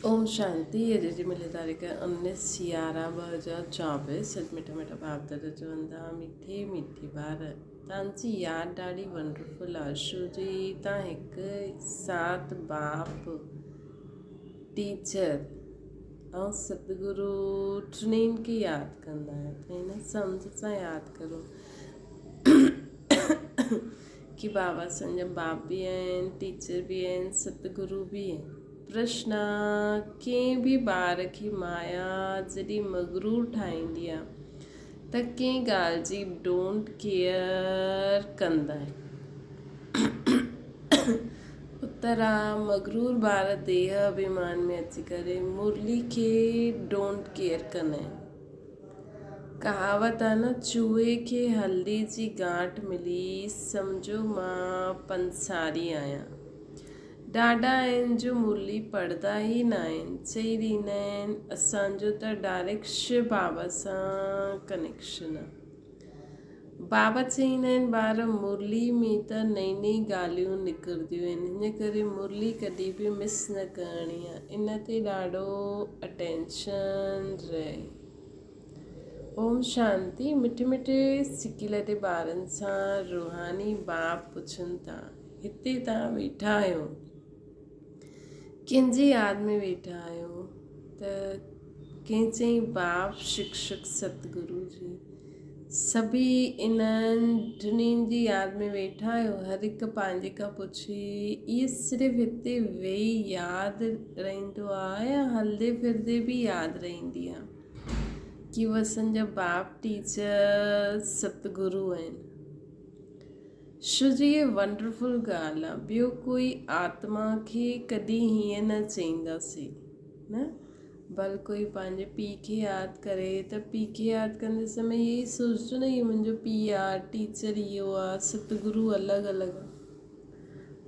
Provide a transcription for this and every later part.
ओम शांति। अॼु जी मिली तारीख़ 19/11/2024। अॼु मिठा मिठा बाप दादा चवनि था मीठी मीठी ॿार तव्हांजी यादि ॾाढी वंडरफुल आहे। शो जी तव्हां हिकु साथ बाप टीचर ऐं सतगुरु टिनिनि खे यादि कंदा आहियो त हिन सम्झ सां यादि करो कि बाबा असांजा बाप बि आहिनि, टीचर बि आहिनि, सतगुरु बि आहिनि। प्रश्न: कंहिं बि ॿार खे माया जॾहिं मगरूर ठाहींदी आहे त कंहिं ॻाल्हि जी डोंट केयर कंदा आहिनि? उत्तर आहे मगरूर ॿार देह अभिमान में अची करे मुरली खे डोंट केयर कंदा आहिनि। कहावत आहे न, चूहे खे हल्दी जी गांठ मिली सम्झो मां पंसारी आहियां। ॾाढा आहिनि जो मुरली पढ़ंदा ई न आहिनि, चई ॾींदा आहिनि असांजो त डायरेक्ट शिव बाबा सां कनेक्शन आहे। बाबा चईंदा आहिनि ॿार मुरली में त नई नई ॻाल्हियूं निकिरंदियूं आहिनि, हिन करे मुरली कॾहिं बि मिस न करणी आहे। इन ते ॾाढो अटेंशन रहे। ओम शांति। मिठे मिठे सिकी लटे ॿारनि सां रूहानी बाप पुछनि था, हिते तव्हां वेठा आहियो, कंहिंजी यादि में वेठा आहियो? त कंहिं चई बाप शिक्षक सतगुरु जी। सभी इन्हनि टिनिनि जी यादि में वेठा आहियो? हर हिकु पंहिंजे खां पुछे इहे सिर्फ़ु हिते वेही यादि रहंदो आहे या हलंदे फिरंदे बि यादि रहंदी आहे कि उहे असांजा बाप टीचर सतगुरु आहिनि? शो जी ये वंडरफुल ॻाल्हि आहे। ॿियो कोई आत्मा खे कॾहिं हीअं न चईंदासीं न, भल कोई पंहिंजे पीउ खे यादि करे त पीउ खे यादि कंदे समय इहे ई सोचजो न इहो मुंहिंजो पीउ आहे, टीचर इहो आहे, सतगुरु अलॻि अलॻि आहे।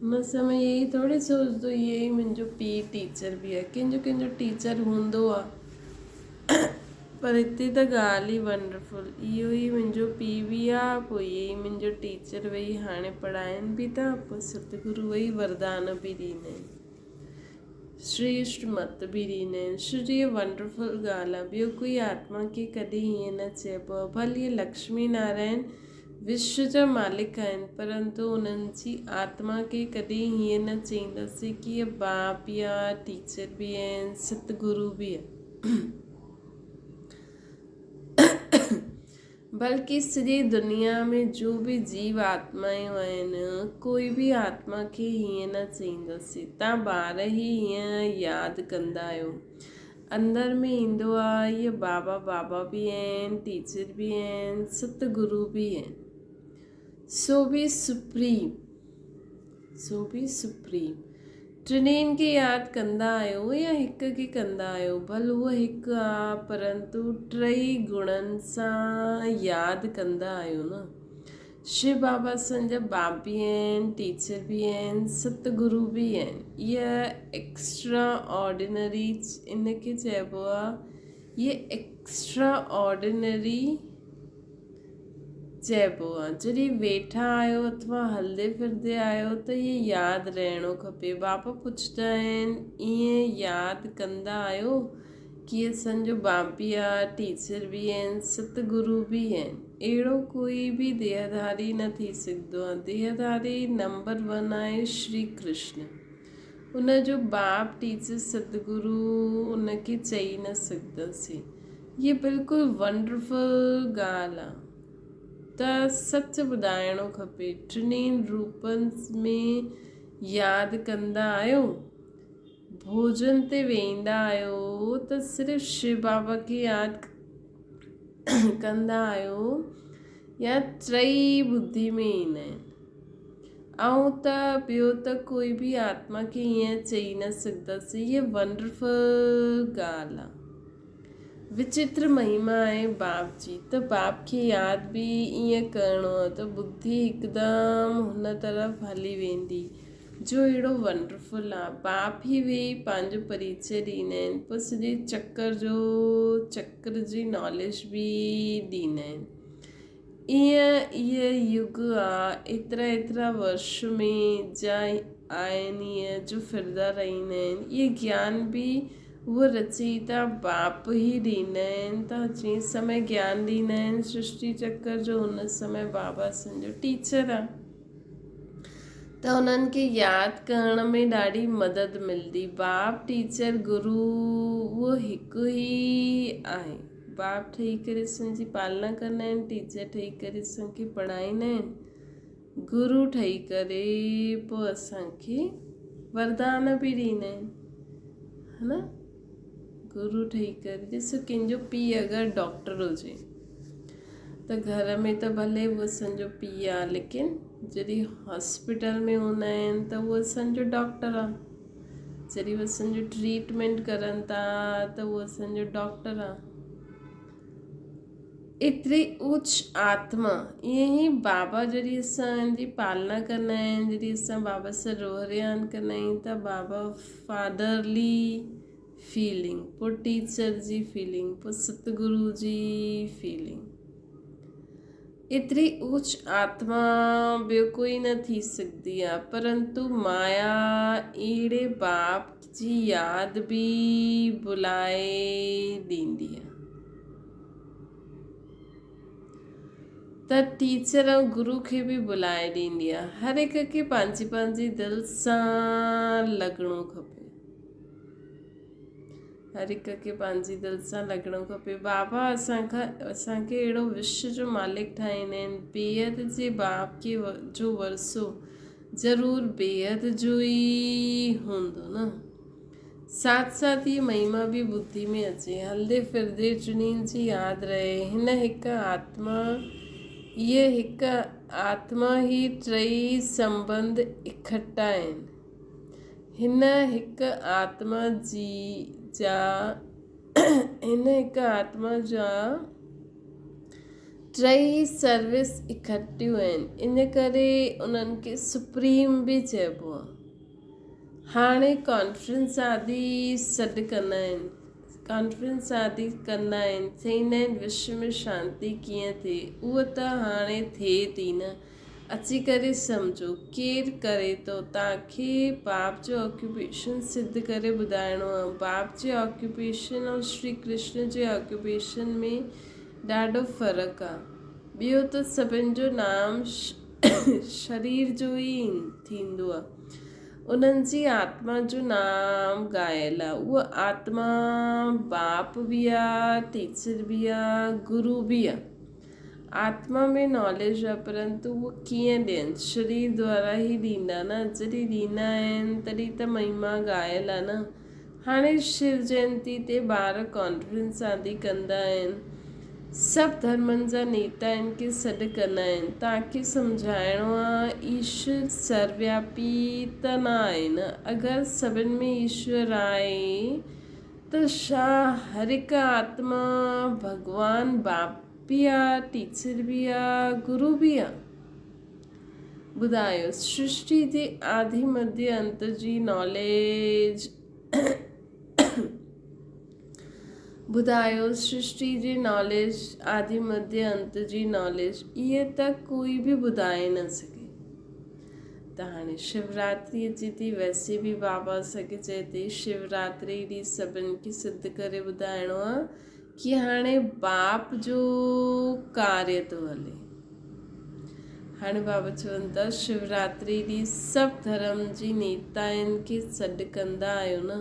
हुन समय इहे ई थोरी सोचंदो इहे ई मुंहिंजो पीउ टीचर बि आहे। कंहिंजो कंहिंजो टीचर हूंदो आहे, पर हिते त ॻाल्हि ई वंडरफुल, इहो ई मुंहिंजो पीउ बि आहे, पोइ इहे ई मुंहिंजो टीचर वेई हाणे पढ़ाइनि बि था, पोइ सतगुरु वेई वरदान बि ॾींदा आहिनि, श्रेष्ठ मत बि ॾींदा आहिनि। छो जो इहे वंडरफुल ॻाल्हि आहे। ॿियो कोई आत्मा खे कॾहिं हीअं न चइबो आहे। भले इहे लक्ष्मी नारायण विश्व जा मालिक आहिनि, परंतु उन्हनि जी आत्मा खे कॾहिं हीअं न चईंदासीं कि इहे बाप बि आहे, टीचर बि आहिनि, सतगुरु बि आहे। बल्कि सॼी दुनिया में जो बि जीव आत्माएं आहिनि, कोई बि आत्मा खे हीअं न चईंदासीं। तव्हां ॿार ई हीअं यादि कंदा आहियो, अंदर में ईंदो आहे इहे बाबा बाबा बि आहिनि, टीचर बि आहिनि, सतगुरु बि आहिनि। सो बि सुप्रीम टिनिनि खे यादि कंदा आहियो या हिक खे कंदा आहियो? भल उहो हिकु आहे, परंतु टई गुणनि सां यादि कंदा आहियो न। शिव बाबा असांजा बाप बि आहिनि, टीचर बि आहिनि, सतगुरु बि आहिनि। इहा एक्स्ट्रा ऑर्डिनरी इनखे चइबो आहे, इहे एक्स्ट्रा ऑर्डिनरी चइबो आहे। जॾहिं वेठा आहियो अथवा हलंदे फिरंदे आहियो त इहे यादि रहणो खपे। बाबा पुछंदा आहिनि ईअं यादि कंदा आहियो कि असांजो बाप बि आहे, टीचर बि आहिनि, सतगुरु बि आहिनि। अहिड़ो कोई बि देहधारी न थी सघंदो आहे। देहधारी नंबर 1 आहे श्री कृष्ण। उनजो बाप टीचर सतगुरु उनखे चई न सघंदासीं। इहे बिल्कुलु वंडरफुल ॻाल्हि आहे। त सच ॿुधाइणो खपे, टिनिनि रूपनि में यादि कंदा आहियो? भोजन ते वेंदा आहियो त सिर्फ़ु शिव बाबा खे यादि कंदा आहियो या टई ॿुधी में ईंदा आहिनि? ऐं त ॿियो त कोई बि आत्मा खे हीअं चई न सघंदासीं। इहा वंडरफुल ॻाल्हि आहे। विचित्र महिमा आहे बाप जी। त बाप खे यादि बि ईअं करिणो आहे त बुद्धि हिकदमि हुन तरफ़ हली वेंदी, जो अहिड़ो वंडरफुल आहे। बाप ई वेही पंहिंजो परिचय ॾींदा आहिनि, पोइ सॼे चक्र जी नॉलेज बि ॾींदा आहिनि। इहा युग आहे, एतिरा वर्ष में जा आहिनि ईअं जो फिरंदा रहंदा आहिनि, इहे ज्ञान बि उहे रचयिता बाप ई ॾींदा आहिनि। त जंहिं समय ज्ञान ॾींदा आहिनि सृष्टि चक्र जो, हुन समय बाबा असांजो टीचर आहे, त उन्हनि खे यादि करण में ॾाढी मदद मिलंदी। बाप टीचर गुरु उहो हिकु ई आहे। बाप ठही करे असांजी पालना कंदा आहिनि, टीचर ठही करे असांखे पढ़ाईंदा आहिनि, गुरु ठही करे पोइ असांखे वरदान बि ॾींदा आहिनि, है न। गुरु ठही करे ॾिसो, कंहिंजो पीउ अगरि डॉक्टर हुजे त घर में त भले उहो असांजो पीउ आहे, लेकिन जॾहिं हॉस्पिटल में हूंदा आहिनि त उहो असांजो डॉक्टर आहे। जॾहिं उहो असांजो ट्रीटमेंट करनि था त उहो असांजो डॉक्टर आहे। एतिरी उच्च आत्मा, ईअं ई बाबा जॾहिं असांजी पालना कंदा आहिनि, जॾहिं असां बाबा सां रोहरियान कंदा आहियूं त बाबा फादरली फीलिंग, पोइ टीचर जी फीलिंग, पोइ सतगुरु जी फीलिंग, एतिरी उच्च आत्मा ॿियो कोई न थी सघंदी आहे। परंतु माया अहिड़े बाप जी यादि बि बुलाए ॾींदी आहे। त टीचर ऐं गुरु खे बि बुलाए ॾींदी आहे। हर हिक खे पंहिंजी पंहिंजी दिलि सां लॻणो खपे, हर हिक खे पंहिंजी दिलि सां लॻणो खपे। बाबा असांखे अहिड़ो विश्व जो मालिक ठाहींदा आहिनि। बेहद जे बाप खे जो वरसो ज़रूरु बेहद जो ई हूंदो न। साथ साथ ये महिमा भी बुद्धि में अचे, हलदे फिरदे टिनिन जी याद रहे। हिन हिकु आत्मा, ये हिकु आत्मा ही टई संबंध इकट्ठा आहिनि। हिन हिकु आत्मा जी जा हिन हिकु आत्मा जा टई सर्विस इकट्ठियूं आहिनि, इन करे उन्हनि खे सुप्रीम बि चइबो आहे। हाणे कॉन्फ्रेंस आदि सॾु कंदा आहिनि, कॉन्फ्रेंस आदि कंदा आहिनि, चईंदा आहिनि विश्व में शांती कीअं थिए। उहा त हाणे थिए थी न, अची करे सम्झो केरु करे थो। तव्हांखे बाप जो ऑक्यूपेशन सिद्ध करे ॿुधाइणो आहे। बाप जे ऑक्यूपेशन ऐं श्री कृष्ण जे ऑक्यूपेशन में ॾाढो फ़र्क़ु आहे। ॿियो त सभिनि जो नाम शरीर जो ई थींदो आहे, उन्हनि जी आत्मा जो नाम ॻायल आहे। उहा आत्मा बाप बि आहे, टीचर बि आहे, गुरु बि आहे। आत्मा में नॉलेज आहे, परंतु उहो कीअं ॾियनि, शरीर द्वारा ई ॾींदा न। जॾहिं ॾींदा आहिनि तॾहिं त महिमा ॻायल आहे न। हाणे शिव जयंती ते ॿार कॉन्फ्रेंस आदि कंदा आहिनि, सभु धर्मनि जा नेता इनखे सॾु कंदा आहिनि। तव्हांखे सम्झाइणो आहे ईश्वर सर्वव्यापी त न आहे न। अगरि सभिनि में ईश्वर आहे त छा हर हिकु आत्मा भॻवानु बाप बि आहे, टीचर बि आहे, गुरु बि आहे। ॿुधायो, सृष्टि जे आदि मध्य अंत जी नॉलेज ॿुधायो, सृष्टि जी नॉलेज, आदि मध्य अंत जी नॉलेज, इहे त कोई बि ॿुधाए न सघे। त हाणे शिवरात्रि अचे थी, वैसे बि बाबा असांखे चए थी शिवरात्रि ॾींहुं सभिनि खे सिद्ध करे ॿुधाइणो आहे कि हाणे बाप जो कार्य थो हले। हाणे बाबा चवनि था शिवरात्रि ॾींहुं सभु धर्म जी नेताउनि खे सॾु कंदा आहियो न,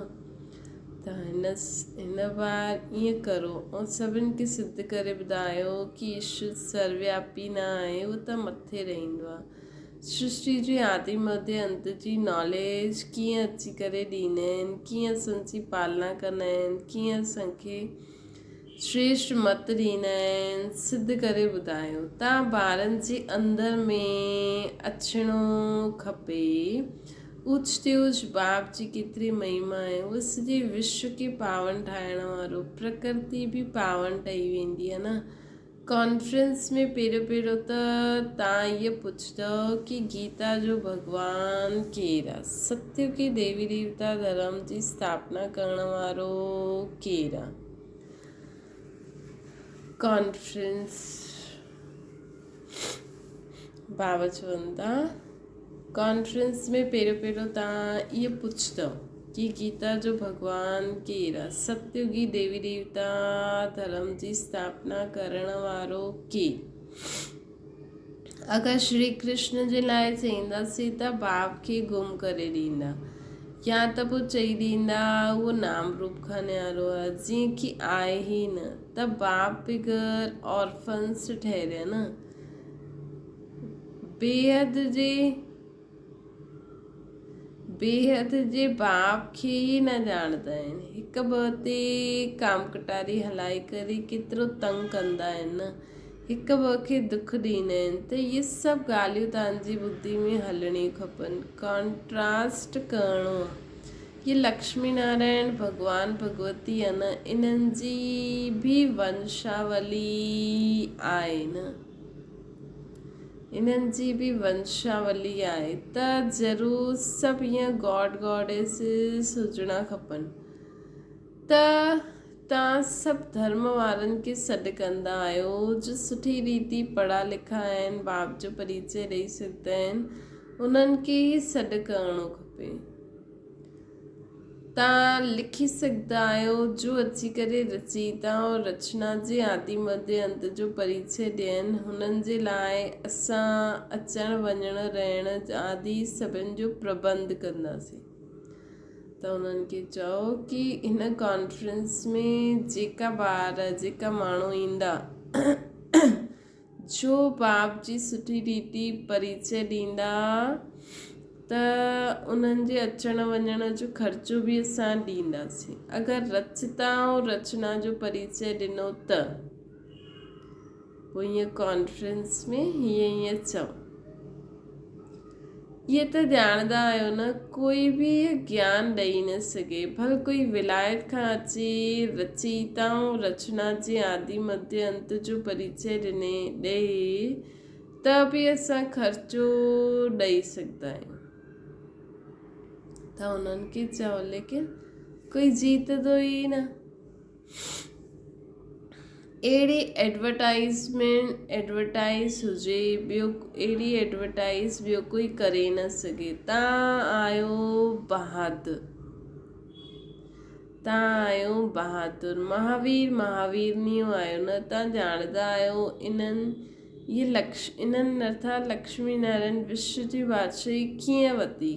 त हिन बार ईअं करो ऐं सभिनि खे सिद्ध करे ॿुधायो कि ईश्वर सर्वव्यापी न आहे, उहो त मथे रहंदो आहे। सृष्टि जी आदि मध्य अंत जी नॉलेज कीअं अची करे ॾींदा आहिनि, कीअं असांजी पालना कंदा आहिनि, कीअं असांखे श्रेष्ठ मत ॾींदा आहिनि, सिद्ध करे ॿुधायो। तव्हां ॿारनि जे अंदर में अचिणो खपे। उच ते उच बाप जी केतिरी महिमा आहे। उहो सॼे विश्व खे पावन ठाहिण वारो, प्रकृति बि पावन ठही वेंदी आहे न। कॉन्फ्रेंस में पहिरियों त तव्हां इहो पुछंदव कि गीता जो भॻवानु केरु आहे, सत्य के देवी देवता धर्म जी स्थापना करण वारो केरु आहे। कॉन्फ्रेंस बाबा चवनि था कॉन्फ्रेंस में पहिरियों तव्हां इहो पुछंदव कि गीता जो भगवान केरु आहे, सतयुगी देवी देवता धर्म जी स्थापना करण वारो केरु। अगरि श्री कृष्ण जे लाइ चईंदासीं त बाप खे गुम करे ॾींदा, या त पोइ चई ॾींदा उहो नाम रूप खां न्यारो आहे, जीअं की आहे ई न, त बाप बिगर ऑर्फन्स ठहिरिया न। बेहद जे बाप खे ई न ॼाणंदा आहिनि, हिकु ॿ ते काम कटारी हलाई करे केतिरो तंग कंदा आहिनि न, हिकु ॿ खे दुख ॾींदा आहिनि। त इहे सभु ॻाल्हियूं तव्हांजी ॿुधी में हलणियूं खपनि, कॉन्ट्रास्ट करिणो आहे। ये लक्ष्मी नारायण भगवान भगवती आहे न, इन्हनि जी बि वंशावली आहे न, इन्हनि जी बि वंशावली आहे, त ज़रूरु सभु ईअं गॉड गॉडेसिस हुजणा खपनि। त तव्हां सभु धर्म वारनि खे सॾु कंदा आहियो जो सुठी रीति पढ़ा लिखा आहिनि, बाप जो परिचय ॾेई सघंदा आहिनि, उन्हनि खे ई सॾु करिणो खपे। तव्हां लिखी सघंदा आहियो जो अची करे रचयिता और रचना जे आदि मध्य अंत जो परिचय ॾियनि, हुननि जे लाइ असां अचण वञण रहण आदि सभिनि जो प्रबंध कंदासीं। त उन्हनि खे चओ कि हिन कॉन्फ्रेंस में जेका ॿार जेका माण्हू ईंदा जो बाप जी सुठी रीति परिचय ॾींदा, त उन्हनि जे अचण वञण जो ख़र्चो बि असां ॾींदासीं। अगरि रचता ऐं रचना जो परिचय ॾिनो त पोइ हीअं कॉन्फ्रेंस में हीअं चओ, इहे त ॼाणंदा आहियो न, कोई बि ज्ञान ॾेई न सघे, भले कोई विलायत खां अचे रचयिता ऐं रचना जे आदि मध्य अंत जो परिचय ॾे त बि असां ख़र्चो ॾेई सघंदा आहियूं। त उन्हनि खे चओ, लेकिन कोई जीतंदो ई न। अहिड़ी एडवर्टाइज़ हुजे, ॿियो अहिड़ी एडवर्टाइज़ ॿियो कोई करे न सघे। तव्हां आहियो बहादुर, महावीरनियूं आहियो न, तव्हां ॼाणंदा आहियो इन्हनि अर्थात लक्ष्मी नारायण विश्व जी बादशाही कीअं वरिती,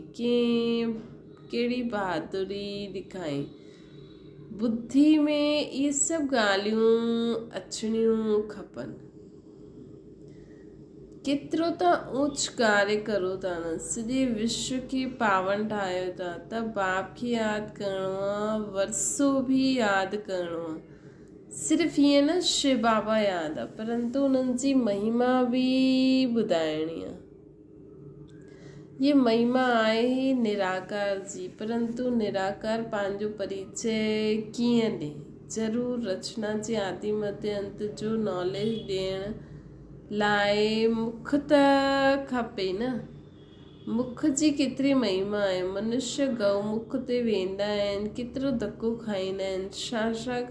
कहिड़ी बहादुरी ॾेखाई। बुद्धि में इहे सभु ॻाल्हियूं अचणियूं खपनि। केतिरो तव्हां ऊच कार्य करो था न, सॼे विश्व खे पावन ठाहियो था, त बाप खे यादि करिणो आहे, वरसो बि यादि करिणो आहे। सिर्फ़ु ईअं न शिव बाबा यादि आहे, परंतु उन्हनि जी महिमा बि ॿुधाइणी आहे। ये महिमा आहे निराकार जी, परंतु निराकार पंहिंजो परिचय कीअं ॾे, ज़रूरु रचना जे आदि मध्य अंत जो नॉलेज ॾियण लाइ मुख त खपे न। मुख जी केतिरी महिमा आहे, मनुष्य गौमुख ते वेंदा आहिनि, केतिरो धको खाईंदा आहिनि, छा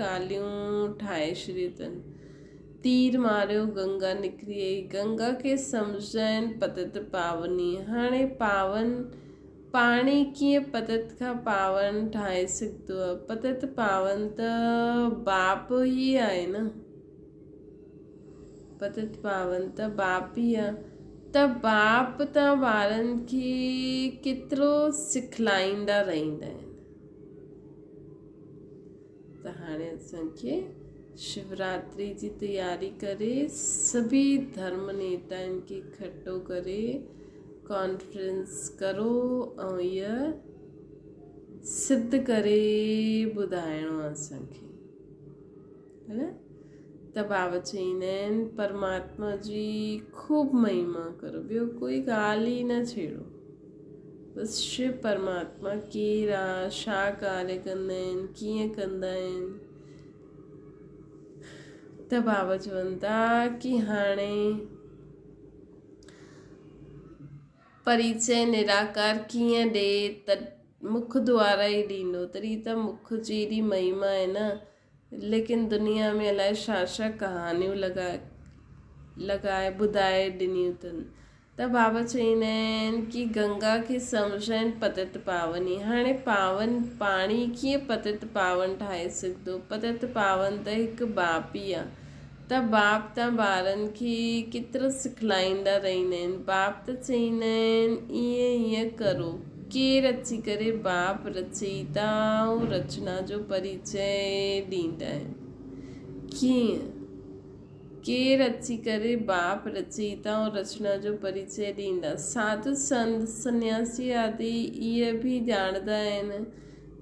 ॻाल्हियूं ठाहे छॾियूं अथनि। तीर मारियो गंगा निकिरी आई, गंगा खे सम्झाइनि पतित पावनी। हाणे पाणी कीअं पतित खां पावन ठाहे सघंदो आहे, पतित पावन त बाप ई आहे न, पतित पावन त बाप ई आहे। त बाप त ॿारनि खे केतिरो सिखलाईंदा रहंदा आहिनि। त हाणे असांखे शिवरात्रि जी तयारी करे सभी धर्म नेताउनि खे इकट्ठो करे कॉन्फ्रेंस करो ऐं इहा सिद्ध करे ॿुधाइणो आहे असांखे, है न। त बाबा चईंदा आहिनि परमात्मा जी ख़ूब महिमा करो, ॿियो कोई ॻाल्हि ई न छेड़ो, बसि शिव परमात्मा केरु आहे, छा कार्य कंदा आहिनि, कीअं कंदा आहिनि। त बाबा चवनि था कि हाणे परिचय निराकार कीअं ॾे, त मुख द्वारा ई ॾींदो, तॾहिं त मुख जी एॾी महिमा आहे न। लेकिन दुनिया में अलाए छा कहानियूं लॻाए ॿुधाए ॾिनियूं अथनि। त बाबा चवंदा आहिनि की गंगा खे सम्झनि पतित पावनी। हाणे पावन पाणी कीअं पतित पावन ठाहे सघंदो? पतित पावन त हिकु बाप ई आहे। त बाप त ॿारनि खे केतिरो सिखलाईंदा रहंदा आहिनि। बाप त चवंदा आहिनि ईअं ईअं करो। केरु अची करे बाप रचयिता ऐं रचना जो परिचय ॾींदा आहिनि। कीअं? केरु अची करे बाप रचयिता ऐं रचना जो परिचय ॾींदा? साधु संत सन्यासी आदि इहे बि ॼाणंदा आहिनि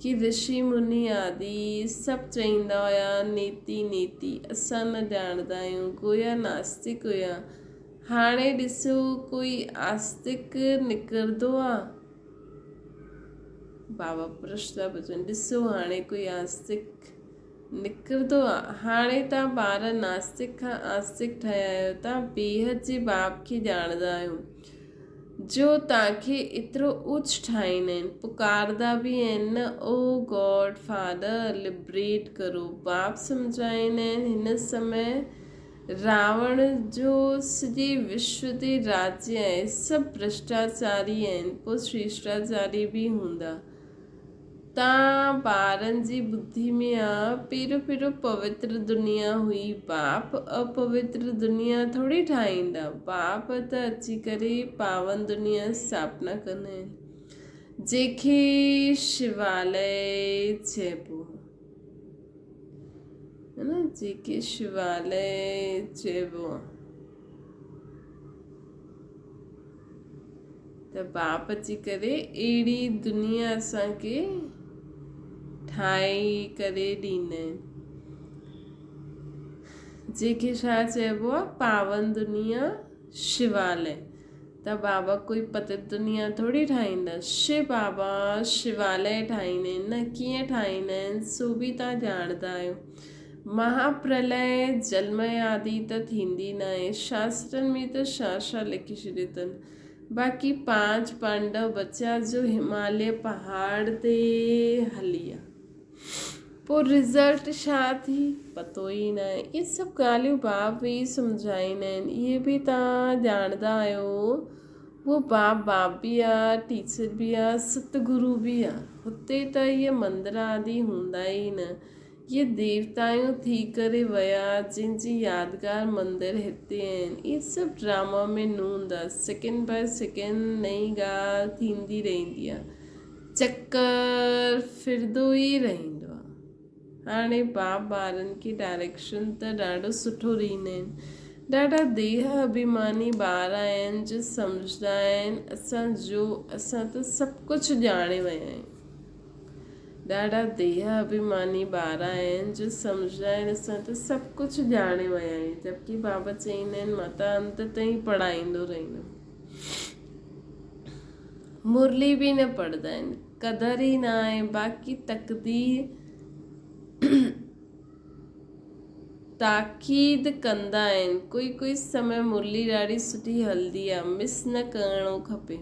कि ऋषि मुनि आदि सभु चवंदा हुया नेति नेति। असां न ॼाणंदा आहियूं, गोया नास्तिक हुया। हाणे ॾिसो कोई आस्तिक निकिरंदो आहे। बाबा प्रश्न बचन ॾिसो हाणे कोई आस्तिक निकिरंदो आहे। हाणे तव्हां ॿार नास्तिक खां आस्तिक ठहिया आहियो। तव्हां बेहद जे बाप खे ॼाणंदा आहियो जो तव्हांखे एतिरो उच ठाहींदा आहिनि, पुकारंदा बि आहिनि न, ओ गॉड फादर लिबरेट करो। बाप सम्झाईंदा आहिनि हिन समय रावण जो सॼे विश्व ते राज्य आहे। सभु भ्रष्टाचारी आहिनि, पोइ शिष्टाचारी बि हूंदा। तव्हां ॿारनि जी बुद्धि में आहे पहिरियों पवित्र दुनिया हुई। बाप अपवित्र दुनिया थोरी ठाहींदा। बाप त अची करे पावन दुनिया स्थापना कंदा आहिनि, जंहिंखे शिवालय चइबो है न, जंहिंखे शिवालय चइबो। त बाप अची करे अहिड़ी दुनिया असांखे ठाहे करे ॾींदा आहिनि, जंहिंखे छा चइबो आहे? पावन दुनिया, शिवालय। त बाबा कोई पतित दुनिया थोरी ठाहींदा। शिव बाबा शिवालय ठाहींदा आहिनि न। कीअं ठाहींदा आहिनि सो बि तव्हां ॼाणंदा आहियो। महाप्रलय जलमय आदि त थींदी न आहे। शास्त्रनि में त छा लिखी छॾियो अथनि। बाक़ी 5 पांडव बचा जो हिमालय पहाड़ ते हली विया। पोइ रिज़ल्ट छा थी पतो ई न आहे। इहे सभु ॻाल्हियूं बाप वेई सम्झाईंदा आहिनि। इहे बि तव्हां ॼाणंदा आहियो। उहो बाप बि आहे, टीचर बि आहे, सतगुरु बि आहे। हुते त इहे मंदर आदि हूंदा ई न। इहे देवताऊं थी करे विया जंहिंजी यादगार मंदर हिते आहिनि। इहे सभु ड्रामा में न हूंदा। सेकेंड बाय सेकेंड नई ॻाल्हि थींदी रहंदी आहे, चकर फिरंदो ई रहंदो आहे। हाणे बाप ॿारनि खे डायरेक्शन त ॾाढो सुठो ॾींदा आहिनि। ॾाढा देह अभिमानी ॿार आहिनि जो सम्झंदा आहिनि असां त सभु कुझु ॼाणे विया आहियूं। ॾाढा देह अभिमानी ॿार आहिनि जो सम्झंदा आहिनि असां त सभु कुझु ॼाणे विया आहियूं। जबकि बाबा चवंदा आहिनि मां त अंत ताईं पढ़ाईंदो रहंदुमि। मुरली बि न पढ़ंदा आहिनि, क़दर ई न आहे। बाक़ी तक़दीर ताक़ीद कंदा आहिनि। कोई समय मुरली ॾाढी सुठी हलंदी आहे, मिस न करिणो खपे।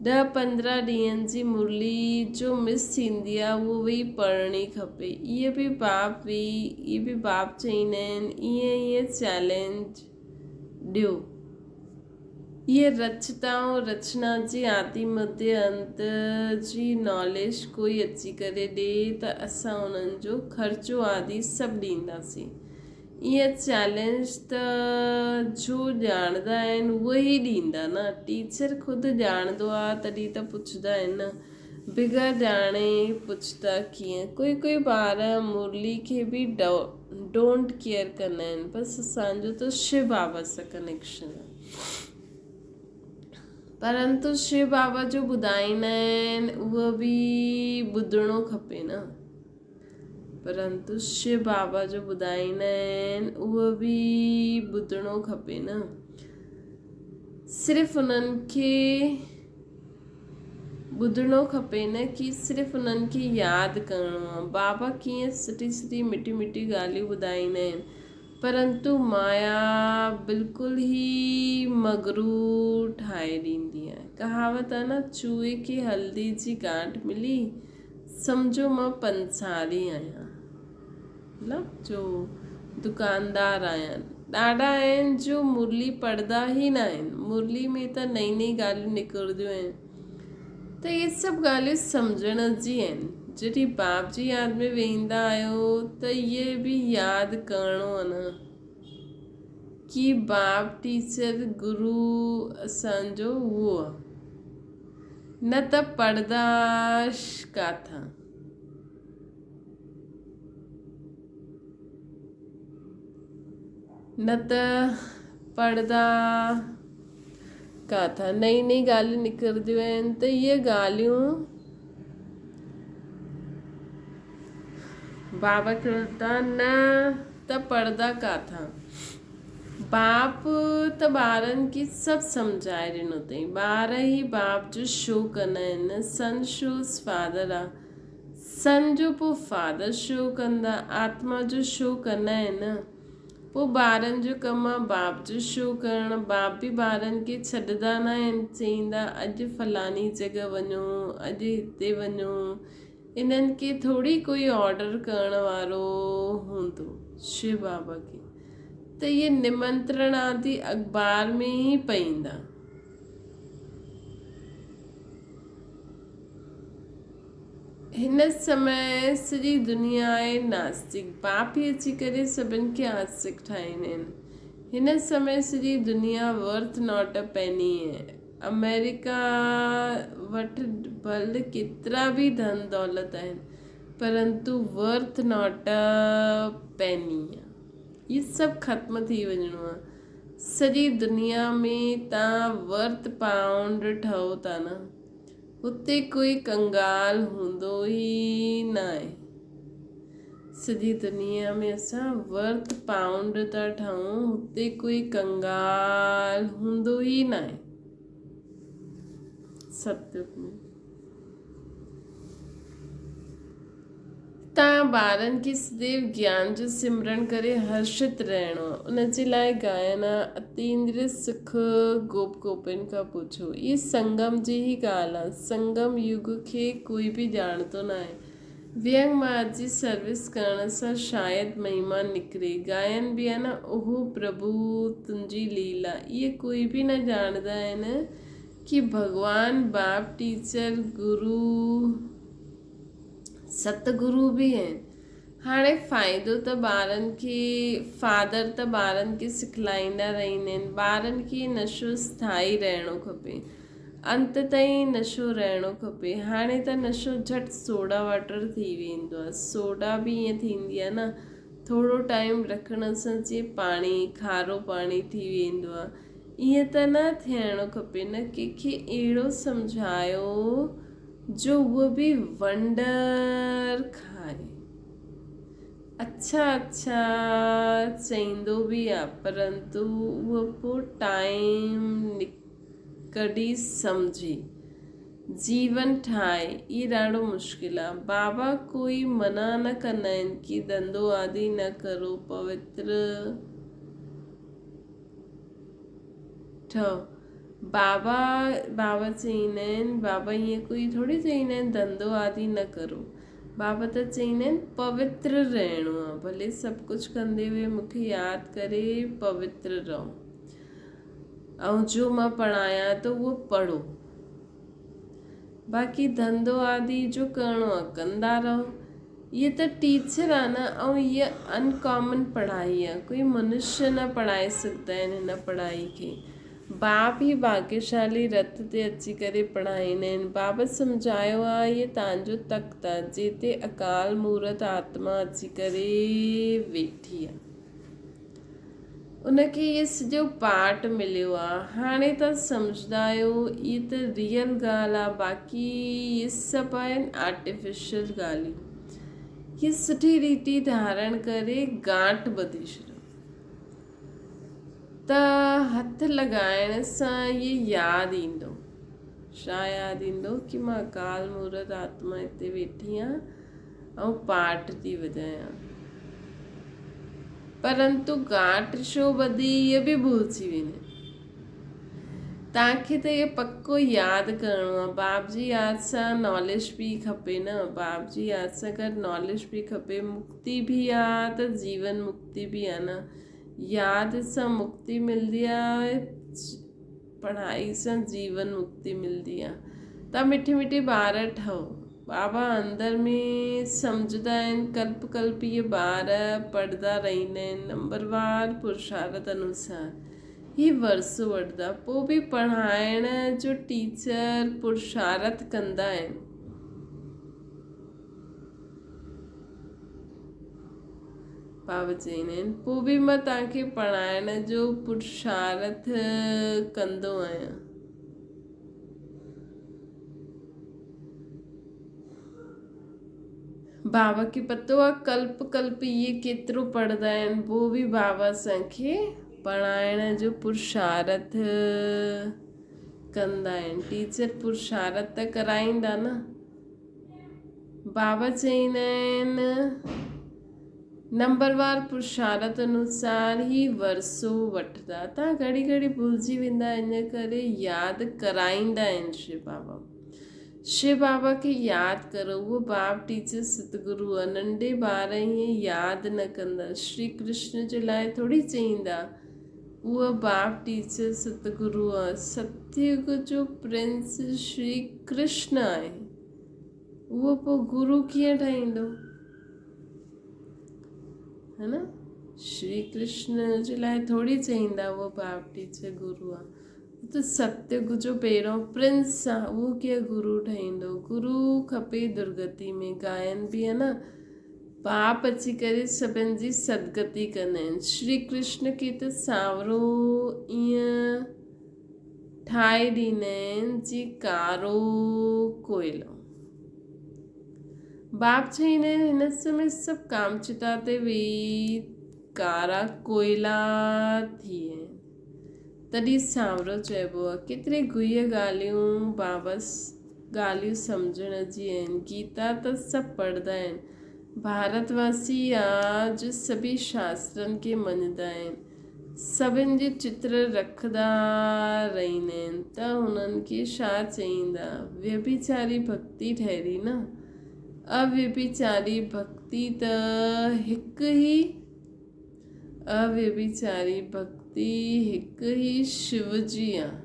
10-15 ॾींहंनि जी मुरली जो मिस थींदी आहे उहो वेई पढ़णी खपे। इहे बि बाप चवंदा आहिनि ईअं चैलेंज ॾियो। इहे रचता ऐं रचना जी आदि मध्य अंत जी नॉलेज कोई अची करे ॾिए त असां उन्हनि जो ख़र्चो आदि सभु ॾींदासीं। इहे चैलेंज त जो ॼाणंदा आहिनि उहे ई ॾींदा न। टीचर ख़ुदि ॼाणंदो आहे तॾहिं त पुछंदा आहिनि न। बिग़ैर ॼाणे पुछंदा कीअं? कोई ॿार मुरली खे बि डोंट केयर कंदा आहिनि। बसि असांजो त शिव बाबा सां कनेक्शन आहे। परंतु शिव बाबा जो ॿुधाईंदा आहिनि उहो बि ॿुधणो खपे न। परंतु शिव बाबा जो ॿुधाईंदा आहिनि उहो बि ॿुधणो खपे न। सिर्फ़ु उन्हनि खे ॿुधणो खपे न कि सिर्फ़ु उन्हनि खे यादि करिणो आहे। बाबा कीअं सुठी मिठी ॻाल्हियूं ॿुधाईंदा आहिनि, परंतु माया बिल्कुलु ई मगरूर ठाहे ॾींदी आहे। कहावत आहे न, चूहे खे हल्दी जी गांठ मिली सम्झो मां पंसारी आहियां। मतलब जो दुकानदार आहिनि ॾाढा आहिनि जो मुरली पढ़ंदा ई न आहिनि, मुरली में त नई नई ॻाल्हियूं निकिरंदियूं आहिनि। त इहे सभु ॻाल्हियूं सम्झण जी आहिनि। जॾहिं बाप जी यादि में वेंदा आहियो त इहे बि यादि करिणो आहे न कि बाप टीचर गुरु असांजो उहो आहे, न त पढ़ंदा काथां। न त पढ़ंदा काथां, नई नई ॻाल्हियूं निकिरंदियूं आहिनि। त इहे ॻाल्हियूं बाबा चवनि था न त पढ़ंदा काथां। बाप त ॿारनि खे सभु सम्झाए ॾिनो अथई, ॿार ई बाप जो शो कंदा आहिनि। सन शोस फादर आहे, सन जो पोइ फादर शो कंदा, आत्मा जो शो कंदा आहिनि। पोइ ॿारनि जो कमु आहे बाप जो शो करणु। बाप बि ॿारनि खे छॾंदा न आहिनि, चईंदा अॼु फलानी जॻह वञो, अॼु हिते वञो। इन्हनि खे थोरी कोई ऑर्डर करण वारो हूंदो शिव बाबा खे। त इहे निमंत्रण आदि अख़बार में ई पईंदा। हिन समय सॼी दुनिया आहे नास्तिक, बाप ई अची करे सभिनि खे आस्तिक ठाहींदा आहिनि। हिन समय सॼी दुनिया वर्थ नॉट अ पेनी आहे। अमेरिका वटि भले केतिरा बि धन दौलत आहिनि, परंतु वर्थ नॉट अ पेनी आहे। इहे सभु ख़त्म थी वञिणो आहे। सॼी दुनिया में तव्हां वर्थ पाउंड ठहो था न, हुते कोई कंगाल हूंदो ई न आहे। सॼी दुनिया में असां वर्थ पाउंड था ठहूं, हुते कोई कंगाल हूंदो ई न आहे सतयुग में। तव्हां ॿारनि खे सदैव ज्ञान जो सिमरन करे हर्षित रहणो आहे। उन जे लाइ गायन आहे अतीन्द्रिय सुख गोप गोपिन खां पुछो। इहे संगम जी ई ॻाल्हि आहे। संगम युग खे कोई बि ॼाणंदो न आहे। व्यंग मात जी सर्विस करण सां शायदि महिमा निकिरे। गायन बि आहे न ओहो प्रभु तुंहिंजी लीला। इहे कोई बि न ॼाणंदा आहिनि कि भॻवान बाप टीचर गुरु सतगुरु बि आहिनि। हाणे फ़ाइदो त ॿारनि खे, फादर त ॿारनि खे सिखलाईंदा रहंदा आहिनि। ॿारनि खे नशो स्थाई रहणो खपे, अंत ताईं नशो रहणो खपे। हाणे त नशो झटि सोडा वाटर थी वेंदो आहे। सोडा बि ईअं थींदी आहे न, थोरो टाइम रखण सां जे पाणी खारो पाणी थी वेंदो आहे। ईअं त न थियणो खपे न। कंहिंखे अहिड़ो सम्झायो जो उहो बि वंडर खाए, अच्छा अच्छा चईंदो बि आहे, परंतु उहो पोइ टाइम कढी सम्झे जीवन ठाहे, इहो ॾाढो मुश्किल आहे। बाबा कोई मना न कंदा आहिनि कि धंधो आदि न करो, पवित्र ठहो। बाबा चईंदा आहिनि, बाबा ईअं कोई थोरी चईंदा आहिनि धंधो आदि न करो। बाबा त चईंदा आहिनि पवित्र रहणो आहे। भले सभु कुझु कंदे हुए मूंखे यादि करे पवित्र रहो, ऐं जो मां पढ़ायां त उहो पढ़ो। बाक़ी धंधो आदि जो करिणो आहे कंदा रहो। इहे त टीचर आहे न, ऐं इहा अनकॉमन पढ़ाई आहे। कोई मनुष्य न पढ़ाए सघंदा आहिनि हिन पढ़ाई खे। बाप ई भाग्यशाली रथ ते अची करे पढ़ाईंदा आहिनि। बाबा सम्झायो आहे इहे तव्हांजो तख़्त आहे, जिते अकाल मूर्त आत्मा अची करे वेठी आहे। उनखे इहो सॼो पाठ मिलियो आहे। हाणे त सम्झंदा आहियो इहा त रियल ॻाल्हि आहे। बाक़ी इहे सभु आहिनि आर्टिफिशियल ॻाल्हियूं। हीअ सुठी रीति धारण करे गांठ ॿधी छॾो त हथ लॻाइण सां इहे यादि ईंदो। छा यादि ईंदो कि मां अकाल मूर्त आत्मा हिते वेठी आहियां ऐं पाठ थी वॼायां। परंतु गांठ छो ॿधी इहे बि भुलिजी वेंदा। तव्हांखे त इहो पको यादि करिणो आहे। बाप जी यादि सां नॉलेज बि खपे न, बाप जी यादि सां गॾु नॉलेज बि खपे। मुक्ति बि आहे त जीवन मुक्ति बि आहे न। याद सां मुक्ति मिलंदी आहे, पढ़ाई सां जीवन मुक्ति मिलंदी आहे। तव्हां मिठी मिठी ॿार ठहो। बाबा अंदर में सम्झंदा आहिनि कल्प कल्प इहे ॿार पढ़ंदा रहंदा आहिनि, नंबरवार पुरुषार्थ अनुसार ही वर्सो वठंदा, पोइ बि पढ़ाइण जो टीचर पुरुषार्थ कंदा आहिनि। बाबा चवंदा आहिनि पोइ बि मां तव्हांखे पढ़ाइण जो पुरुषार्थ कंदो आहियां। बाबा खे पतो आहे कल्प कल्प इहे केतिरो पढ़ंदा आहिनि, पोइ बि बाबा असांखे पढ़ाइण जो पुरुषार्थ कंदा आहिनि। टीचर पुरुषार्थ त कराईंदा न। बाबा चवंदा आहिनि नंबरवार पुरुषार्थ अनुसार ही वर्सो वठंदा। तव्हां घड़ी घड़ी भुलिजी वेंदा, इन करे यादि कराईंदा आहिनि शिव बाबा। शिव बाबा खे यादि करो, उहो बाप टीचर सतगुरु आहे। नंढे ॿार ईअं यादि न कंदा, श्री कृष्ण जे लाइ थोरी चईंदा। उहा बाप टीचर सतगुरु आहे, सतयुग जो प्रिंस श्री कृष्ण आहे। उहो पोइ गुरु कीअं ठहींदो, है न? श्री कृष्ण जे लाइ थोरी चईंदा उहो बाप टीचर गुरु आहे। त सतयुग जो पहिरों प्रिंस आहे, उहो कीअं गुरु ठहींदो? गुरु खपे दुर्गति में। गायन बि आहे न, बाप अची करे सभिनि जी सदगति कंदा आहिनि। श्री कृष्ण खे त सावरो ईअं ठाहे ॾींदा आहिनि जी कारो कोयलो। बाप चवंदा आहिनि हिन समय सभु कामचिता ते वेही कारा कोयला थी आहिनि, तॾहिं सावरो चइबो आहे। केतिरी गुह्य ॻाल्हियूं बाबा ॻाल्हियूं सम्झण जी आहिनि। गीता त सभु पढ़ंदा आहिनि, भारतवासी आहे जो सभी शास्त्रनि खे मञंदा आहिनि, सभिनि जे चित्र रखंदा रहंदा आहिनि, त हुननि खे छा चईंदा? व्यभिचारी भक्ति ठहरी न। अव्यभिचारी भक्ति त हिकु ही, अव्यभिचारी भक्ति हिकु ही शिव जी आहे।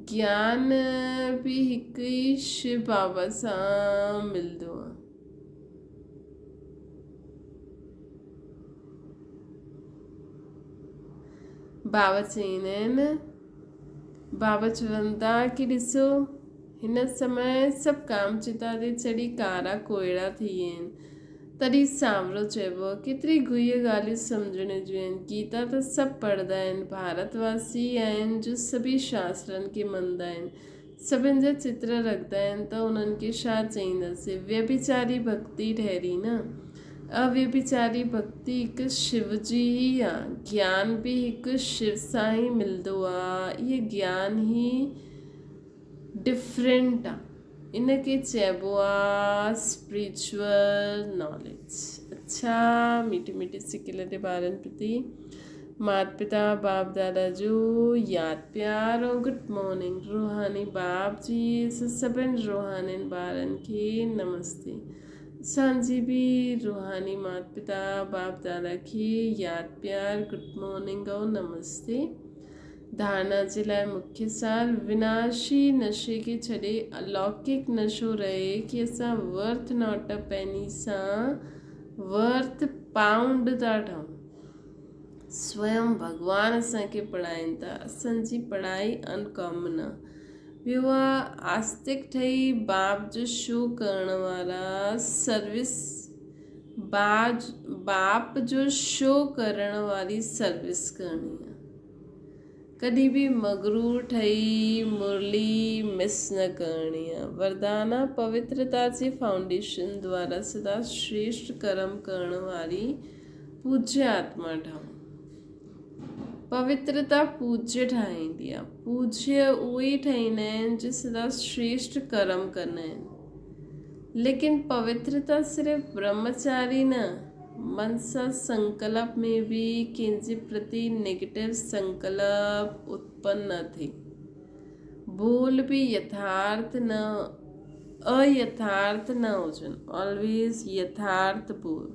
ज्ञान बि हिकु ही शिव बाबा सां मिलंदो आहे। बाबा चवंदा आहिनि, बाबा चवंदा कि ॾिसो हिन समय सभु कामचिता ते चढ़ी कारा कोयड़ा थी विया आहिनि, तॾहिं सावरो चइबो आहे। केतिरी गुह्य ॻाल्हियूं सम्झण जूं आहिनि। गीता त सभु पढ़ंदा आहिनि, भारतवासी आहिनि जो सभी शास्त्रनि खे मञंदा आहिनि, सभिनि जा चित्र रखंदा आहिनि, त उन्हनि खे छा चईंदासीं? व्यभिचारी भक्ति ठहरी न। अव्यभिचारी भक्ति हिकु शिव जी ही आहे। ज्ञान बि हिकु शिव सां ई मिलंदो आहे। इहे ज्ञान ई डिफरेंट आहे, इनके चइबो आहे स्पिरिचुअल नॉलेज। अच्छा, मीठी मीठी सिकिल ते ॿारनि प्रति माता पिता बाप दादा जो यादि प्यार और गुड मॉर्निंग। रूहानी बाप जी सभिनि रूहानी ॿारनि खे नमस्ते। असांजी बि रूहानी माता पिता बाप दादा खे यादि प्यार गुड मॉर्निंग और नमस्ते। धारणा जे लाइ मुख्य सार, विनाशी नशे खे छॾे अलौकिक नशो रहे कि असां वर्थ नॉट अ पेनी सां वर्थ पाउंड था ठहूं। स्वयं भगवान असांखे पढ़ाइनि था, असांजी पढ़ाई अनकॉमन आहे। ॿियो आहे आस्तिक ठही बाप जो शो करण वारा, सर्विस बाप जो शो करण वारी सर्विस करणी आहे। कॾहिं बि मगरूर ठही मुरली मिस न करणी आहे। वरदाना पवित्रता जे फाउंडेशन द्वारा सदा श्रेष्ठ कर्म करण वारी पूज्य आत्मा ठहूं। पवित्रता पूज्य ठाहींदी आहे। पूज्य उहे ठाहींदा आहिनि जो सदा श्रेष्ठ कर्म कंदा आहिनि। लेकिन पवित्रता सिर्फ़ु ब्रह्मचारी न, मन सां संकल्प में भी कंहिंजे प्रति नेगेटिव संकल्प उत्पन्न न थिए। बोल भी यथार्थ न अयथार्थ न हुजनि, ऑलवेज यथार्थ बोल।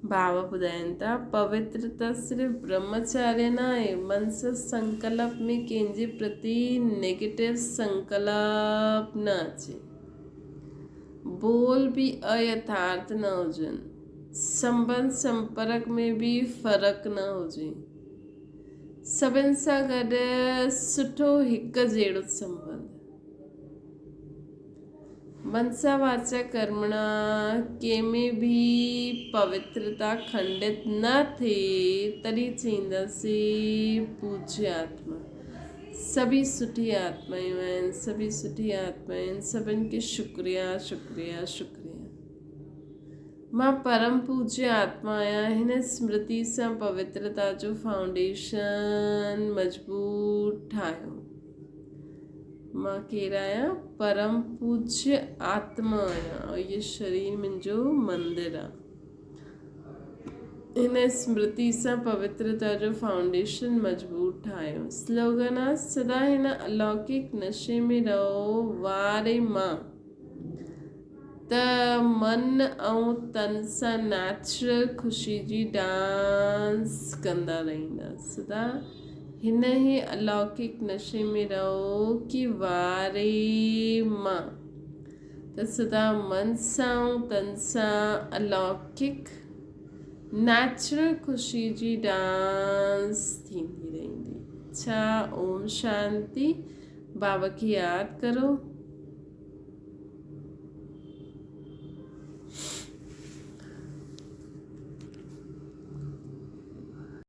बाबा ॿुधाइनि था पवित्रता सिर्फ़ ब्रह्मचार्य न आहे। मन सां संकल्प में कंहिंजे प्रति नेगेटिव संकल्प न अचे। बोल भी अयथार्थ न हुजनि। संबंध संपर्क में भी फ़र्क़ु न हुजे। सभिनि सां गॾु सुठो हिकु जहिड़ो संबंध। मनसा वाचा कर्मणा कंहिंमें भी पवित्रता खंडित न थिए तॾहिं चईंदासीं पूज्य आत्मा। सभी सुठी आत्मायूं आहिनि, सभी सुठी आत्मा आहिनि। सभिनि खे शुक्रिया शुक्रिया शुक्रिया। मां परम पूज्य आत्मा आहियां। हिन स्मृति सां पवित्रता जो फाउंडेशन मजबूत ठाहियो। मां केरु आहियां? परम पूज्य आत्मा आहियां और ये शरीर मुंहिंजो मंदिर आहे। हिन स्मृति सां पवित्रता जो फाउंडेशन मजबूत ठाहियो। स्लोगन आहे सदा हिन अलौकिक नशे में रहो। वारे मां त मन ऐं तन सां नेचुरल ख़ुशी जी डांस कंदा रहंदा। सदा हिन ही अलौकिक नशे में रहो कि वारे मां त सदा मन सां तन सां अलौकिक नेचुरल ख़ुशी जी डांस थींदी रहंदी। ओम शांति। बाबा की याद करो।